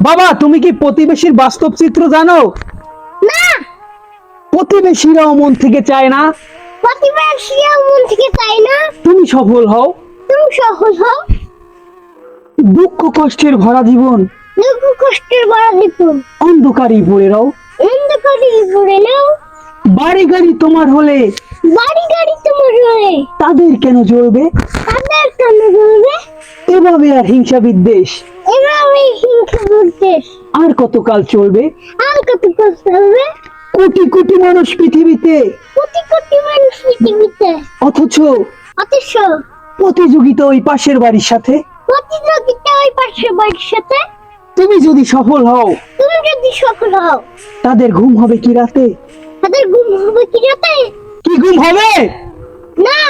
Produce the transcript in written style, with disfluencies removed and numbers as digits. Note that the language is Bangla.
বাবা, তুমি কি প্রতিবেশীর বাস্তব চিত্র জানো? না, প্রতিবেশীরাও মন থেকে চায় না প্রতিবেশীরাও মন থেকে চায় না তুমি সফল হও। তুমি সফল হও। দুঃখ কষ্টের ভরা জীবন দুঃখ কষ্টের বড় বিপুল অন্ধকারই পড়ে রও। অন্ধকারে ঘুরে নাও। বাড়ি গাড়ি তোমার হলে বাড়ি গাড়ি তোমার হলে তাদের কেন জ্বলবে? তাদের কেন বলবে? এভাবে আর হিংসা বিদ্বেষ এভাবে হিংসা বিদ্বেষ আর কতকাল চলবে? আর কত কষ্ট হবে? কোটি কোটি মানুষ পৃথিবীতে, কোটি কোটি মানুষ পৃথিবীতে, অথচ অথচ প্রতিযোগিতা ওই পাশের বাড়ির সাথে। প্রতিযোগিতা ওই পাশের বাড়ির সাথে। তুমি যদি সফল হও, তুমি যদি সফল হও, তাদের ঘুম হবে কি রাতে? তাদের ঘুম হবে কি রাতে? কি ঘুম হবে? না।